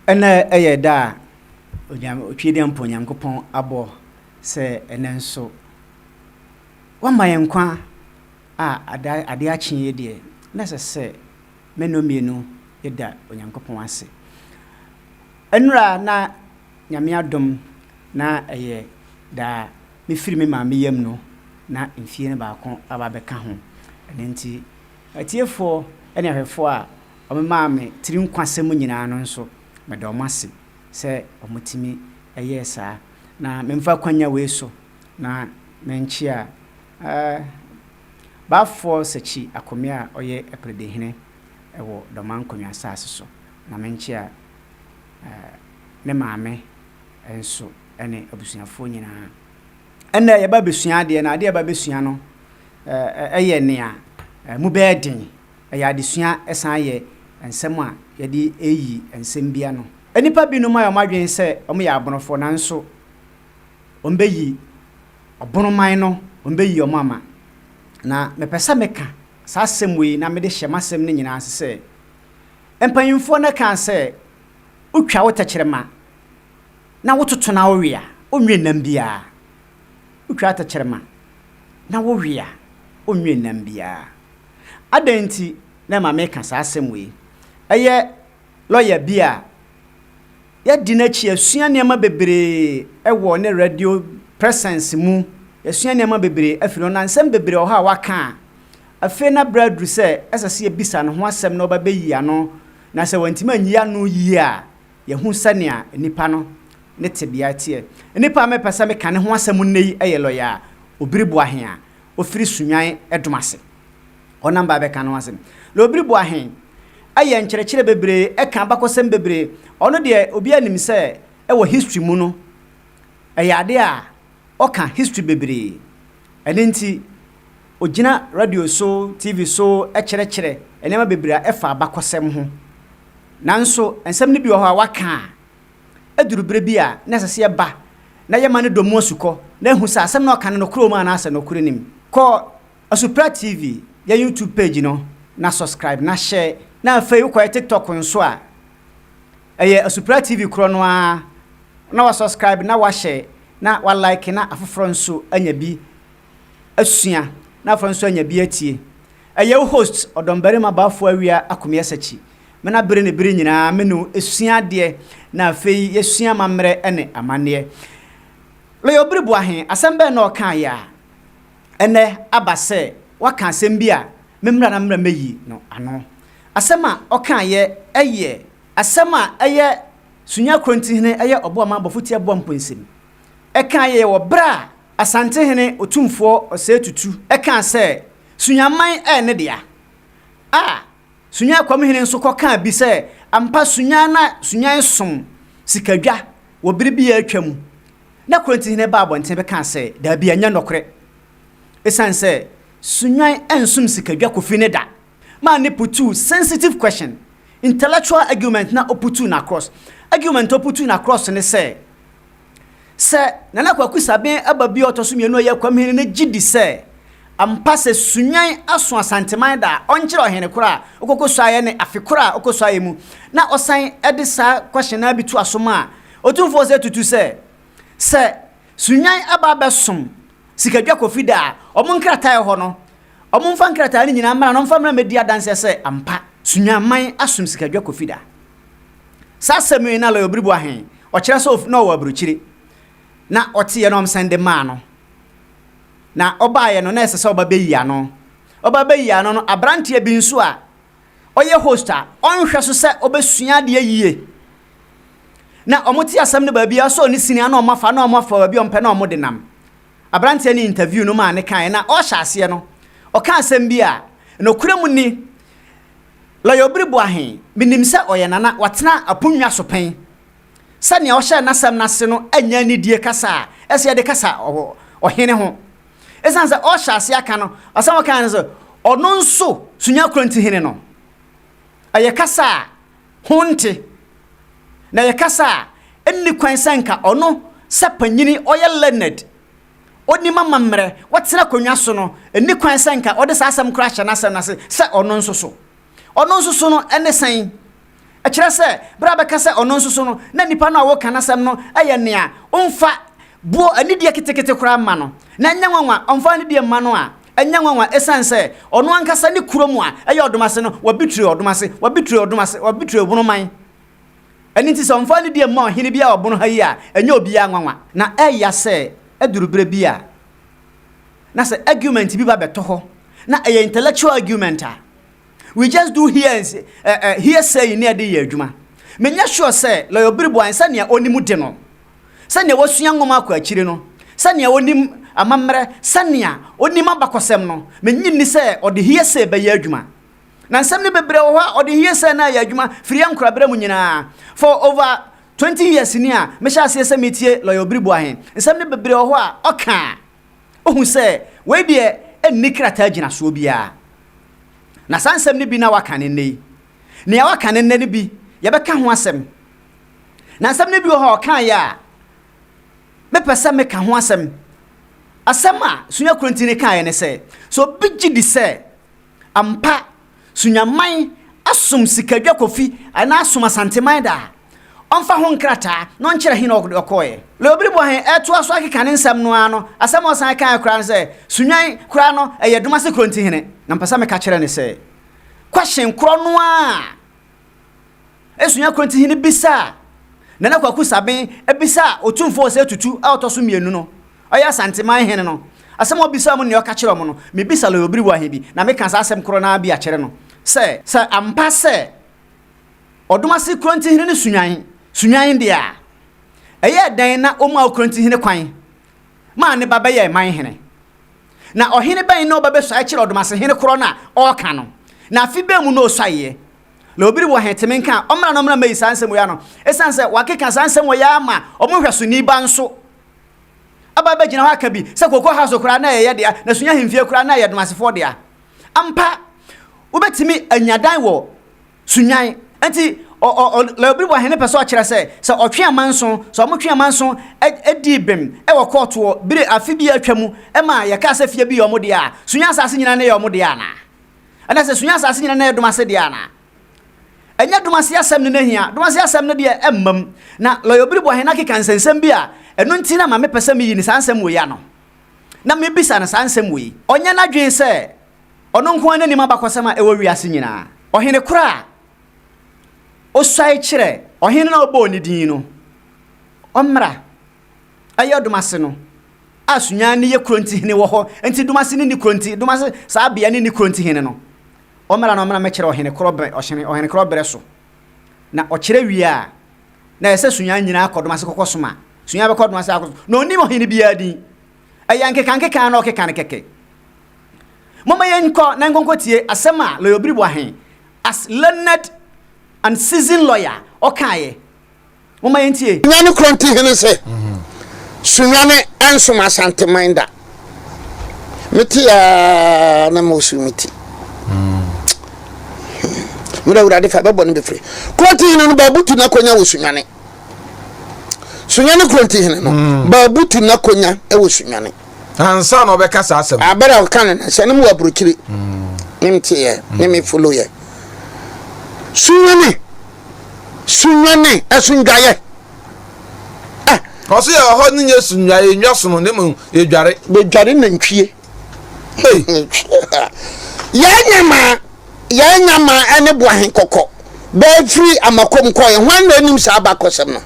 ena eye da onyam otwede mpo Nyankopon abo se ene nso wama yenkwa ade akye de na se menomienu yeda Onyankopon ase enura na nyame adom na eye da me firi me maame yam no na mfie ne baako aba beka ho enti atiefo ene ahwefo a omemaame tiri nkwasem nyina no nso medomase se omutimi eye saa na memfa kwanya we so na menchi a bafo Sakyi Akomea oye epredehene ewo doman konwa asase so na menchi a ne maame enso ene abusuafo nyina ene ye ba besua de na de ba besua no eye ne a mu bedin eye adesua esan ye ensem a ye de eyi ensem bia no enipa bi no ma yomadwen se omo ya abonofo nanso ombeyi obonoman no ombeyi omama na mepesa meka sa semwe na mede hyemasem ne nyina se empanyimfo na kan se utwa wotakyerema na wototo na wowia onwe nam bia utwa wotakyerema na wowia onwe nam bia adanti na ma meka sa semwe eye lawyer bia ya dinachi asua niam bebre ewo ne radio presence mu asua niam bebre afiro na nsem bebre o ha waka afi na bradru se esase ebisa no ho asem na obabeyi ano na se wantima anyi ano yi a ye hu sania nipa no ne tebia tie nipa me pesa me kane ho asem nei eye Lawyer Obiri Boahen a ofiri Sunyani edomase onamba be kane ho asem Lawyer Obiri Boahen aye nkyerɛkyerɛ bebre eka bakosem bebre ono de obi anim se ewo history mu no ayade a oka history bebre enenti ogina radio so TV so ekyerɛkyerɛ enema bebre a efa bakosem ho nanso ensem ne bi ho a waka aduru brebi a nesese ba na yema ne domo asuko na hu sa asem na oka ne no kroma na asa no kurenim ko Asupra TV ya YouTube page no na subscribe na share na afei uko TikTok nso a eye Asupra TV kro no a na wa subscribe na wa share na wa like na afoforo nso anya bi asua na afoforo nso anya bi atie eye host Odombarima Akomea Sakyi mena bere ne bere nyina menu esua de na afei yesua mamre ene amane Lawyer Obiri Boahen asembe na okan ya ene abase waka asem bi a memra na mra meyi no ano asema okan ye eye asema eye sunya kronti hene eye obo ama bofuti abo mponsem ekan ye wo bra asante hene otumfo osetutu ekan se sunyaman ne dia sunya kwam hene nso kokan bi se ampa sunya na sunyan som sikadwa wo biribi ya atwam na kronti hene ba abonten be kan se da bi anya nokre esan se sunyan ensum sikadwa kofi ne da man ne putu sensitive question intellectual argument na oputu na cross argument oputu na cross ne se nana kwakusa ben ababi otosumienu ya kwamhene ne gidi se ampa se sunyan aso asanteman da onkyere ohene kora okokoso aye ne afekora okoso aye mu na osan edisa question na bitu asoma otumfo se tutu se sunyan aba som sikadwa kofi da omunkrata ho no omunfa nkrata ni nyina mara no mfa mara medi adanse se ampa sunyaman asom sikadwa kofi da sasemi na Lawyer Obiri Boahen okire so na o aburuchire na otiye no msende ma no na obaye no na esese obabeyi ano no abrantie bi nso a oye hosta onhwe so se obesua de yiye na omoti asem ne ba bia so ni sinia na omafa ba bia ompe na omode nam abrantie ni interview no ma ne kan na o hyase no o kan asem bia no kuremu ni Lawyer Obiri Boahen minim se oye nana watena apunwa so pen sane o hye nasam nase no anya ni die kasa ese de kasa o hene ho esanse o hyase aka no asam kan so ono nso sunya kronti hene no aye kasa honte na ye kasa enni kwan sanka ono sapanyini oye Leonard oni mama mre watena konwa so no enni kwan sanka ode sa asam crash nasam nase se ono nso so no ene san a kyerɛ sɛ bra bɛka sɛ ɔno nso so no na nipa no a wo kana sɛm no ɛyɛ nea ɔmfa bo anidie ketekete kora ma no na nya nwanwa ɔmfa anidie ma no a enya nwanwa esan sɛ ɔno ankasa ne kurom a ɛyɛ ɔdomase no wabitire wabitire obunoman ɛni nti sɛ ɔmfa anidie ma ɔhene bia ɔbono ha yi a enya obia nwanwa na ɛya sɛ adurubere bia na sɛ argument bi ba beto hɔ na ɛyɛ intellectual argument a we just do here say ne ade yɛ adwuma menya sure sɛ Lawyer Obiri Boahen sɛ nea onimu de no sɛ nea wasua ngoma akɔ akyire no sɛ nea onim amamre sɛ nea onim abakɔsɛm no menyi ni sɛ ɔde here say bɛyɛ adwuma na nsɛm ne bebre wɔ hɔ ɔde here say na yɛ adwuma firi ankorabere mu nyinaa for over 20 years ni a mehyɛ ase sɛ metie Lawyer Obiri Boahen nsɛm ne bebre wɔ hɔ a ɔka ohu sɛ we de enni krata gyina so bia na sansɛm ne bi na waka ne nei ne ya waka ne ne bi ye bɛka ho asɛm na nsɛm ne bi wɔ hɔ ɔka ya mepɛ sɛ meka ho asɛm a sunya krontini ka ye ne sɛ so bigyi di sɛ ampa sunyaman asom sikadwa kofi ana asom asanteman da ɔmfa ho nkrata no nkyerɛ hin ɔkɔɛ Lawyer Obiri Boahen ɛto aso akeka ne nsɛm no ano asɛm ɔsan kan kora ne sɛ sunyan kora no ɛyɛ domase kronti hene na mpasa meka kyerɛ ne sɛ question koro no a sunyan kronti hene bisa na na kwaku saben ebisa otumfo sɛ tutu a ɔtɔ so mienu no ɔyɛ asanteman hene no asɛm obisa mo ne ɔka kyerɛ mo no me bisa Lawyer Obiri Boahen bi na meka sa asɛm koro na bi a kyerɛ no sɛ ampa sɛ ɔdomase kronti hene ne sunyan dia ɛyɛ dan na ɔma okronti hene kwan ma ne baba yɛ man hene na ɔhene ban na ɔbaba so akyerɛ ɔdomase hene koro na ɔka no na afi ba mu no ɔsɔye Lawyer Obiri Boahen temenka ɔmra no mra mai sansɛm ya no esan sɛ wakeka sansɛm ya ama ɔmo hwɛso ni ba nso aba ba gyina hɔ aka bi sɛ kokɔ ha so kora na ɛyɛ dia na sunya hemfie kora na ɛyɛ domasefo dia ampa wobɛtimi anyadan wɔ sunyan enti Lawyer Obiri Boahen ne pɛsɛ ɔkyerɛ sɛ ɔtwe amanso sɛ ɔmo twe amanso edi bem ɛwɔ court wɔ bire afi bi atwam ɛma yɛka sɛ fie bi yɛ ɔmo dia sunya asase nyina ne yɛ ɔmo dia na ana sɛ sunya asase nyina ne yɛ domase dia na enya domase asɛm ne nahia domase asɛm ne de emmam na Lawyer Obiri Boahen akeka nsɛnsɛm bi a ɛno nti na ma me pɛsɛ me yi ne sansɛm wo ya no na me bisa ne sansɛm wo yi ɔnya na dwen sɛ ɔno nko ananim abakɔsɛm a ɛwɔ wiase nyina ɔhene kora osai kyerɛ ɔhene na ɔbɔ ne din no ɔmra ayɛ domase no a Sunyani yɛ kronti hene wɔ hɔ enti domase ne ni kronti domase saa bia ne ni kronti hene no ɔmra na ɔmra mɛkyerɛ ɔhene korɔbɛ ɔhene korɔbɛ so na ɔkyerɛ wi a na ɛsɛ Sunyani nyina akɔ domase kokɔ soma Sunyani bɛkɔ domase akɔ na onim ɔhene bia din ɛyɛ nkeka na ɔkeka ne kɛkɛ mama yɛ nkɔ na nkɔnkɔ tie asɛm a Lawyer Obiri Boahen as learned and seasoned lawyer okaye mama yentie nyane kronti hene se Sunyani ensom asante minda meti ya na mosu meti mura urade fa bebo ne befre kronti hene no babutu na konya wo Sunyani kronti hene no babutu na konya e wo Sunyani ansa no be kasa asem abere o kan na se ne mu abrokiri nimtie ye ne me follow ye Sunyani esungaye Kosi ya ho ni yesungaye nwasono ne mu edware bedware nantwie yanyama ene Boahen kokko ba free amakom koye hwan na nim sa abakosem no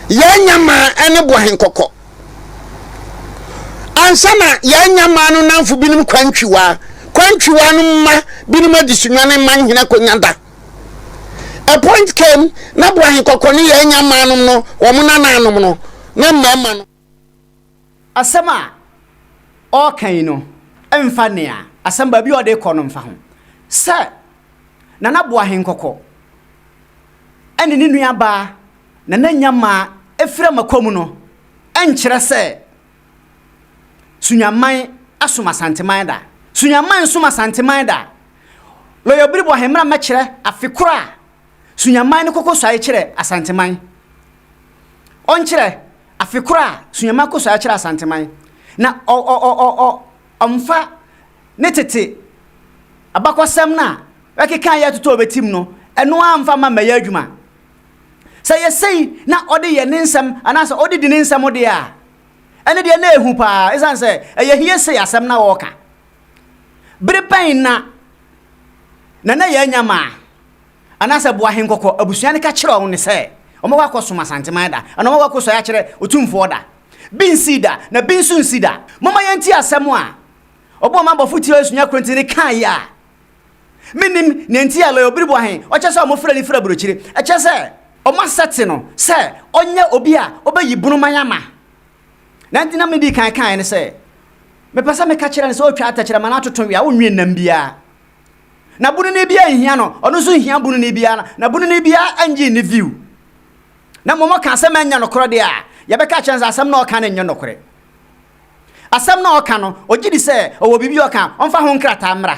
yanyama ene Boahen kokko ansana yanyama no nanfo binim kwantwiwa no ma binim adi Sunyani man hina konyanda a point came na Boahen kokko ni yanyama no wo na nanom no na mama no asema o kan no emfa nea asem ba bi o de kɔ no mfa ho sɛ na Boahen kokko ene ni nua ba na nyama efira makom no enkyerɛ sɛ sunyaman asoma santeman da sunyaman soma santeman da Lawyer Obiri Boahen mra mɛkyerɛ afikora sunyaman ne kokko sɔe kyerɛ asanteman ɔnkyerɛ afikora sunyaman kokko sɔe kyerɛ asanteman na ɔmfa ne tete abakɔsɛm na wakeka ya toto obetim no eno amfa ma maya adwuma say ye say na ode ye ninsam anasa ode di ninsam ode a ene de na ehu pa isan say ye hie say asem na wo ka bere pan na ye nyama anasa Boahen kokko abusuane ka kire on ne say omo wa kosoma Asante da ana omo wa koso ya kire otumfo da bin sida na bin sun sida mama yanti asem a obo ma bofu tire sunya kronti ne kan ya minim nenti ya Lawyer Obiri Boahen o chese omo fra ni fra brochire e chese omo sete no se onye obi a obayi bunu manyama na ntina me di kan ne se me pesa me ka kire ne se o twa atachire ma na toton wi a wonwe nam bia na bunu ne bia hia no ono so hia bunu ne bia na bunu ne bia anji ne view na momo kan se manya no kro de a ye be ka kire asem na o kan ne no kre asem na o kan no o gidi se o wo bibi o kan on fa ho nkrata mra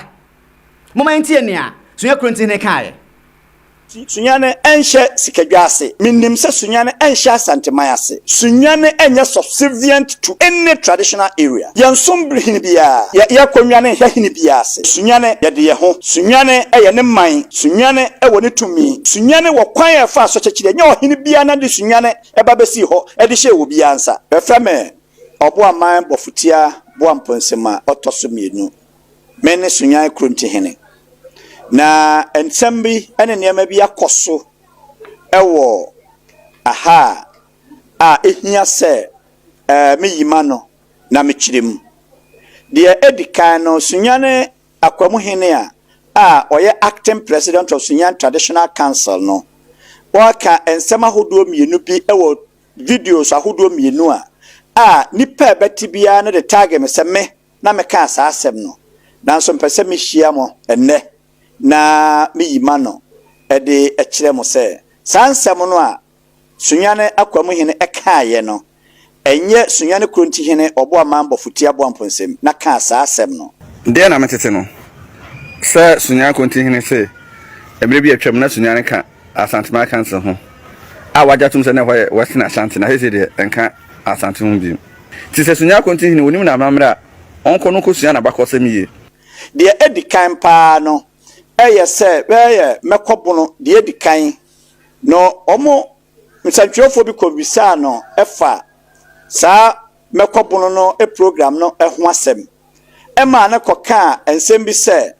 moma ntie ne a sunya kronti ne kae Sunyani enhye sikadwase minnim se Sunyani enhye Asante mayase Sunyani enye subservient to any traditional area yansom brihini bia ya konwane hya hini bia se Sunyani ye de ye ho Sunyani eye ne man Sunyani ewo ne tumi Sunyani wo kwan e fa so kyekire nya ohini bia na de Sunyani eba besi ho e de hye wo bia ansa befame obo aman bofutia bo amponsema otoso mienu mene Sunyani kronti hene na ensembi ene niema bi akoso ewo aha a ehia se meyima no na mekirem de edikan no Sunyani akwamu hene a oye acting president of Sunyani Traditional Council no waka ensema hodo mienu bi ewo videos ahodo mienu a nipa betibia ne de tag me se me na meka asa asem no nanso mpese me hia mo enne na meyima no ede ekire mo se sansem no a Sunyani akwamu hene ekaaye no enye Sunyani kronti hene obo amambo futi abo amponsem na ka sa asem no de na metete no se Sunyani kronti hene se emre bi atwam na Sunyani ka Asante ma kanse ho a wajatum se na hoye western Asante na heze de enka Asante ho bi ti se Sunyani kronti hene wonim na amamra onko no ko Sunyani abakose miye de edikan pa no eye se eye mekobono de edikan no omo msantwefo bi kobisa no efa sa mekobono no program no ho asem ema na koka ensem bi se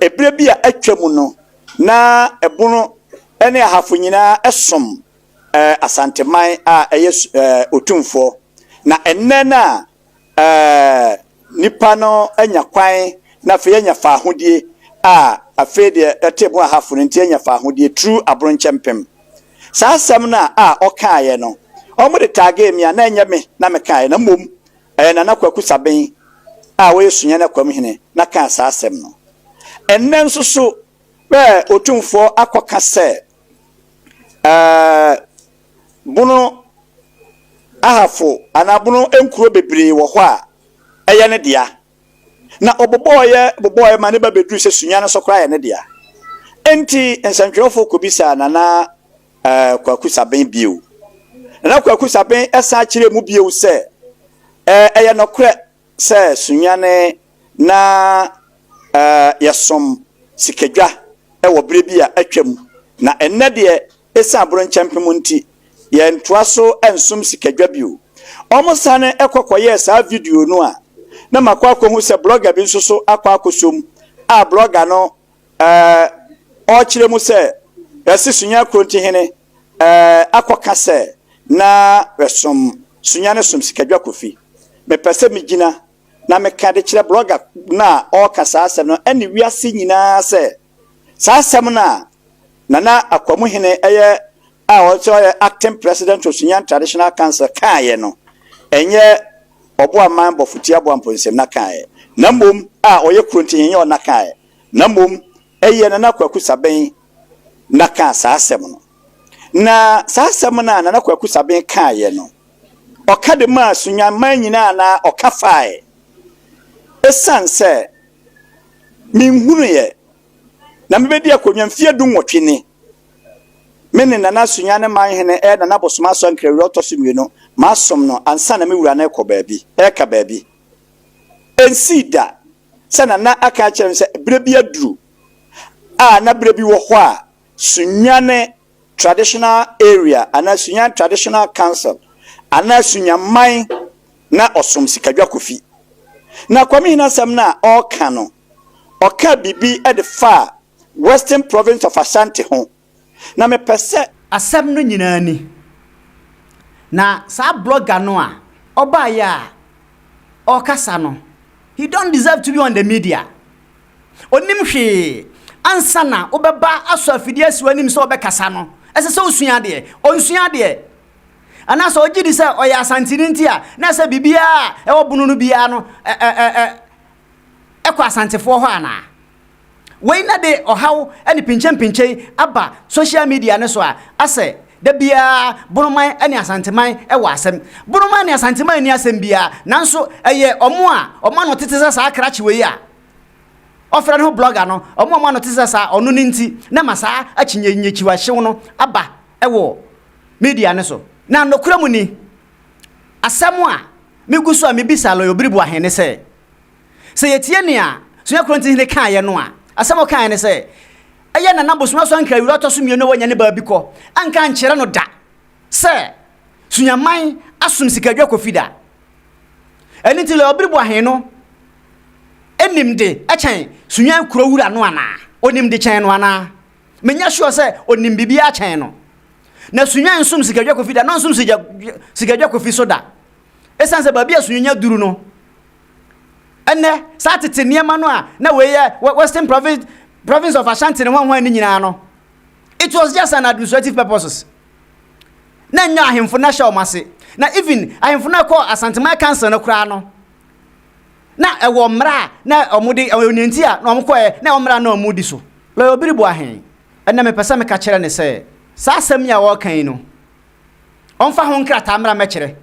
ebre bi a atwam no na ebono ene ahafo nyina esom Asante man a eye otumfo na enne na nipa no anya kwan na fe anya fa ahodie a afede etebo ahafo nti anya fa ahodie true abronchempem sa asem na a okaaye no omo de tag me na anya me na me kaaye na mom na nakwaku saben a we Sunyani akwam hene na ka sa asem no enne nso so be otumfo akoka se bunu ahafo anabunu enkuro bebre wo ho a eye ne dia na oboboye mane ba bedru se Sunyani sokra ye ne dia enti ensantwefo kobisa na kwaku saben bio na kwaku saben esa kire mu bio se eye nokre se Sunyani na yasom sikadwa ewo bre bi a atwam na enne de esa abronchempem nti ye ntoaso ensum sikadwa bio omosane ekokoye sa video no a na makwa hu se blogger bi nso so akosom a blogger no o kire mu se yesi Sunyani kronti hene akoka se na resom Sunyani som sikadwa kofi me pese mi gina na me ka de kire blogger na o kasa asem no eni wiase nyina se sa asem na akwamu hene eye a o acting president of Sunyani Traditional Council kaaye no enye obo amambo futi abo amponsem na kaaye na mom a oye kronti hene o na kaaye na mom eye na nakwaku saben na ka sa asem no na sa asem na kwaku saben kaaye no okade ma Sunyani man nyina na okafae esanse minhunu ye na mebedi akonwa mfie dunwotwe mene na Sunyani man hene na nabosoma so nkrewe otoso no masom no ansa na mewura na ekọ baabi eka baabi ensida sana na aka kyerem se bre bi aduru a na bre bi wo ho a Sunyani traditional area ana Sunyani traditional council ana Sunyamai na osom sikadwa kofi na kwame hina sam na oka no oka bibi e de fa western province of Asante ho na me pese asem no nyina ni na sa blogger no a oba ya okasa no he don't deserve to be on the media onim hwe ansa na obeba aso afidi asiwanim so obekasa no ese se osua de onsua de ana so ogidi se oya asantini ntia na se bibia e wobunu no bia no ekwa asantefo ho ana we na de ohaw ene pinche aba social media ne so a ase da bia bonoman ene asanteman e wa asem bonoman ne asanteman ni asem bia nanso eye omo no tete sa akrachi we ya ofra no blogger no omo no tete sa onu ni nti na masa akinyenyechiwa hyew no aba e wo media ne so na nokura mu ni asem a meguso a mebisa Lawyer Obiri Boahen ne se yetie ne a so yakronti ne kan ye no a asem kan ne se eye na nabosuma so anka wura to so mienu wanya ne ba bi ko anka nkyere no da se Sunyaman asum sikadwa kofida eni ti Lawyer Obiri Boahen no enimde achen Sunyan kuro wura no ana onimde chen no ana menya sure se onim bibia achen no na Sunyan sum sikadwa kofida no sum sikadwa kofi soda esanse ba bia Sunyanya duru no ene sa tete niema no a na we ye western province of Asante ne hwan ni nyina no it was just an administrative purposes na nya ahemfo na sha omase na even ahemfo na call Asante my council na kura no na ewo mra na omudi onenti a na omkoe na omra na omudi so Lawyer Obiri Boahen ena me pesa me ka kire ne se sa asem ya wo kan no onfa ho nkrata mra me kire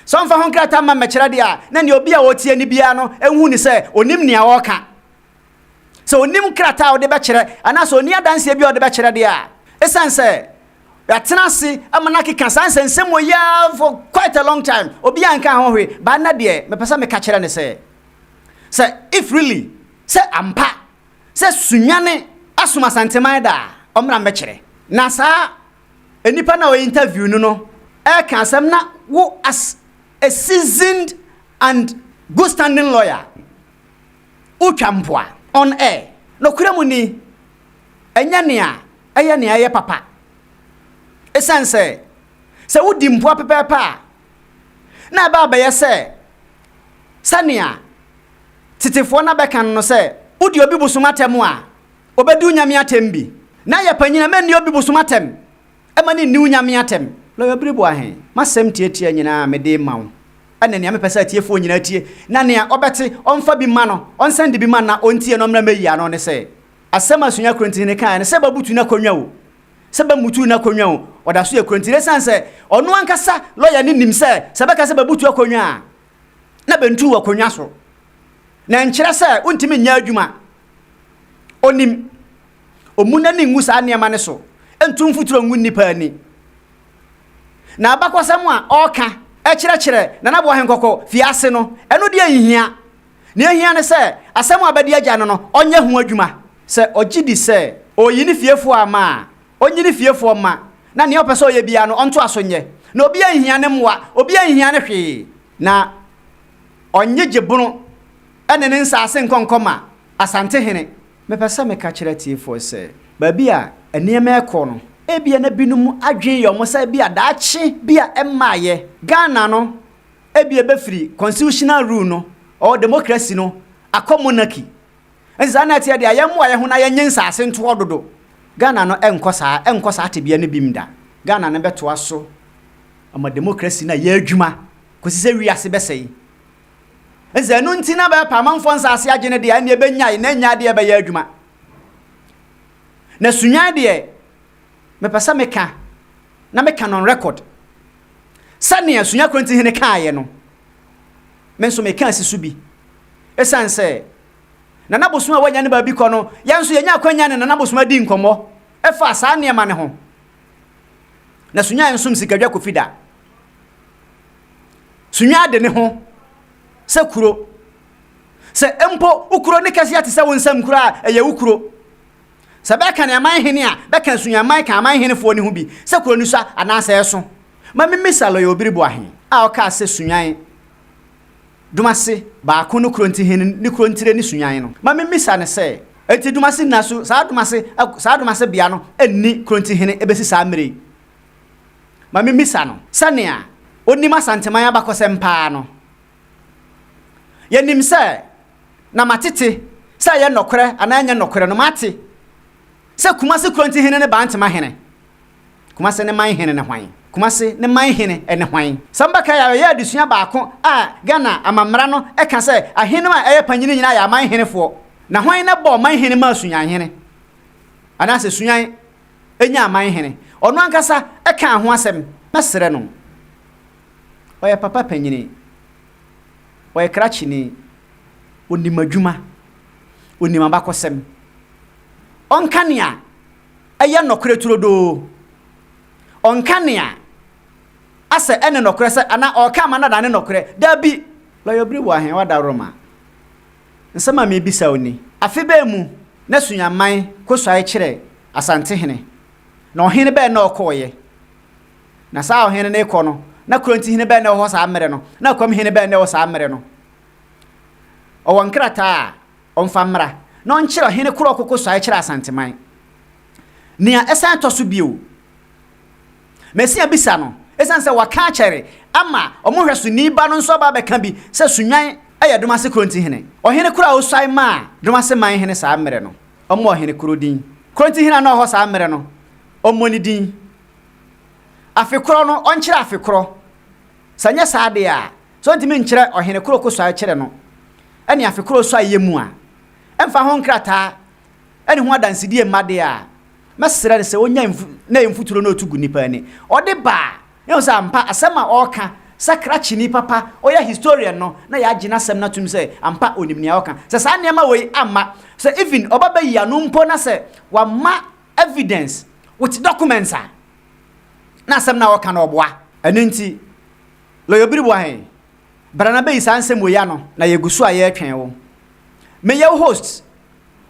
so onfa ho nkrata ma me kire dia na ne obi a wotie ni bia no enhu ni se onim ne a wo ka so onim krata wo de be kire ana so oni adanse bia wo de be kire dia esanse ya tenase amana keka sanse nsem oya for quite a long time obi anka ho hwe ba na de me pesa me ka kire ne se if really se ampa se Sunyani asuma santeman da omra me kire na sa enipa na o interview no e kan asem na wo as a seasoned and good standing lawyer utwampoa on air no kuramu ni enya ne a ye papa esanse se wodi mpoa pepepa na ba ye se sania titefo na beka no se wodi obi busumatem a obedu nyame atem bi na ya panyina mani obi busumatem emani ni nyame atem Lawyer Obiri Boahen masem tietia nyina mede mawo ana ne amepesa tiefo nyina tie na ne obete onfa bi ma no onsende bi ma na ontie no mra meyi ano ne se asema sunya kronti ne kan ne se babutu na konwa wo se ba mutu na konwa wo oda so ya kronti ne sanse ono ankasa lawyer ni nim se beka se babutu akonwa na bentu wa konwa so na nkyere se untimi nya adwuma onim omuna ni ngu sa ne ma ne so entum futuro ngu nipa ni na abakwasam a oka ekire na nabo henkoko fiase no eno de ahihia ne ahihia ne se asem abadi agya no onye ho adwuma se ogidi se oyini fiefo ama onyini fiefo ma na ne opese oye bia no onto asonye na obi ahihia ne mwa obi ahihia ne hwe na onye gebunu ene ne nsase nkonkoma Asante hene me pesa me ka kire tiefo se ba bia eniema ekono ebia na binum adwen yo mo sa bia daachi bia emaye Ghana no ebia be free constitutional rule no or democracy no akomonarchy enzana tia dia yemu aye ho na ye nyensa ase nto ododo Ghana no enkosa ate bia ne bimda Ghana no beto aso ama democracy na ye adwuma kosise wiase besei enzanu ntina ba pamanfo nsase agene dia ne benya na nya de be ye adwuma na Sunyani de me pesa meka na meka on record sania Sunya kronti hene kaaye no menso meka asisu bi esanse na nabosuma wanya ne ba bi kono yanso yenya akwanya ne na nabosuma di nkomo efa saa ne ma ne ho na Sunya nsum sikadwa kofida Sunya de ne ho se kuro se empo ukuro ne kasi ate se wonsam kura eye ukuro Sa beka na man hene a beka Sunyani ka man hene fo ni hu bi se kuro ni so anasa yeso ma misa Lawyer Obiri Boahen a o ka se Sunyani dumase ba ko no kronti hene ni krontire ni Sunyani no ma misa ne se enti dumase na so sa dumase bia no enni kronti hene ebesi sa mere ma misa no sanea onima Asante man abakosem pa no yenim se na matete se ye nokore ananya nokore no mate se kumase kronti hene ne ba ntema hene kumase ne man hene ne hwan kumase ne man hene ene hwan sambaka ya adusua baako a Ghana amamra no e ka se ahene ma eye panyine nyina ya man hene fo na hwan na bo man hene ma Sunyani hene ana se Sunyani enya man hene ono ankasa e ka ho asem mesere no oye papa panyine oye krachini onimadwuma onimabakosem onkania eye nokore turodo onkania ase ene nokore se ana oka ma na da ne nokore da bi Lawyer Obiri Boahen wada roma nsema me bisa oni afi be mu na Sunyani kosuaye kire Asante hene na ohene be na okoye na sa ohene ne kono na kronti hene be na ho sa mere no na kwam hene be na ho sa mere no o wankrata on famra na on kire hene kuro kosuaye kire Asante man nia esan toso bio mesia bisa no esan se waka kire ama omohweso ni ba no nso ba be kan bi se Sunyani aya dumase kronti hene ohene kuro osai ma dumase man hene sa mere no omo ohene kuro din kronti hene na ho sa mere no omo ni din afikro no on kire afikro sanya saade a so ntimi nkire ohene kuro kosuaye kire no ene afikro so ayemu a emfa ho nkrata ene ho adansidi emade a mesere se onya na emfuturo na otugu nipa ni ode ba yo sa ampa asema oka sakrachi ni papa oya historian no na ya agina sem na tum se ampa onimnia oka se sa niam we amma se even obaba yi anu mpo na se wa ma evidence with documents na sem na oka na oboa enenti Lawyer Obiri Boahen brana be isansem we ya no na yegusu aye twen wo me ye host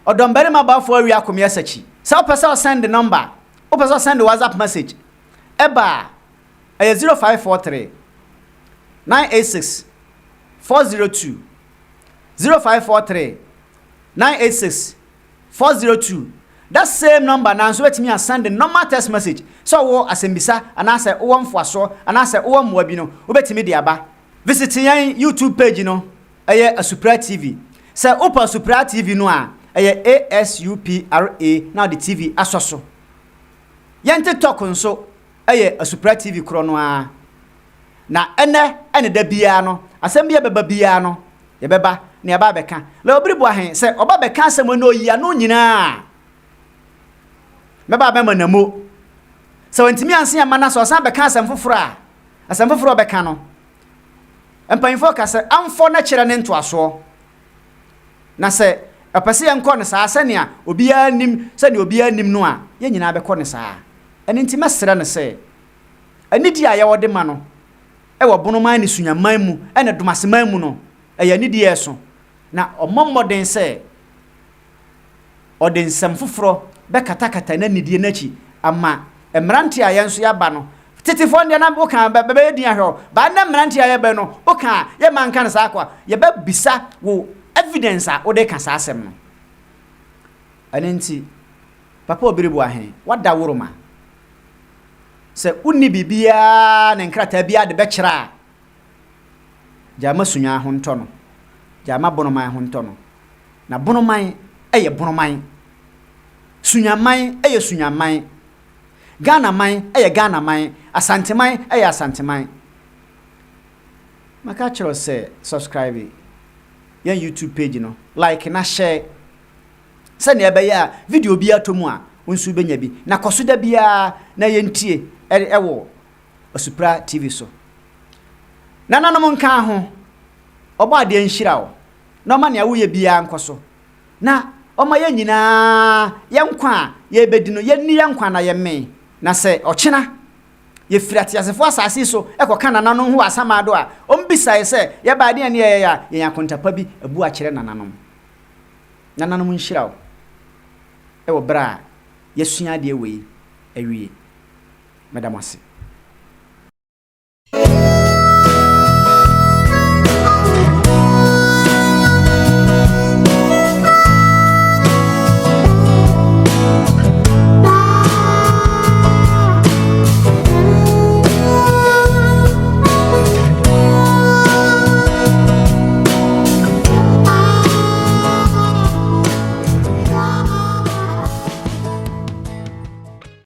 Odombarima Akomea Sakyi so person send the number o person send the WhatsApp message eba 0543 986 402 0543 986 402 that same number now so let me send the normal text message so wo asembisa anase wo mfoaso anase wo mwabi no obetimi de aba visit yan YouTube page no Asupra TV say open Asupra TV no a Asupra now the TV asoso yan TikTok nso Asupra TV kro no a na ene da bia no asem bia beba bia no ye beba ne aba beka Lawyer Obiri Boahen say oba beka asem no yi ano nyina meba be manamo so ntimi anse amana so san beka asem foforo beka no empanfo ka se amfo na kire ne ntoaso na se apase enko ne saa se ne a obia nim se ne obia nim no a ye nyina be ko ne saa eni ntimi sere ne se ani di aye wode ma no wo bonoman ni Sunyani mu ene dumaseman mu no eya ni di eso na omomoden se oden sem foforo be katakata na nidie nachi ama emrante ayenso ya ba no titifo ndia na boka be di ahwo ba na mrante aye be no boka ye manka na sakwa ye be bisa wo evidence a ode ka sasem no anenti Papa Obiri Boahen wada woroma se unni bibia ne nkrata bia de bekira jama Sunyani ho nto no jama bonoman ho nto no na bonoman eye bonoman Sunyani eye Sunyani Ghana man eye Ghana man Asante man eye Asante man maka chiro se subscribe ya YouTube page no like na share se ne ebe ya video bia to mu a onsu benya bi na koso da bia na yentie ewo Asupra TV so nananom nka ho obo ade nhira wo na oma ne awoye bia nkoso na oma ye nyina ye nkwa ye bedi no ye ni ye nkwa na ye me na se ochina ye firati asefo asase so ekoka nananom ho asamado a ombisa se ye ba de ne ye ya ye yakontapa bi abu a kire nananom nhira wo wo bra yesua de we awie madam ase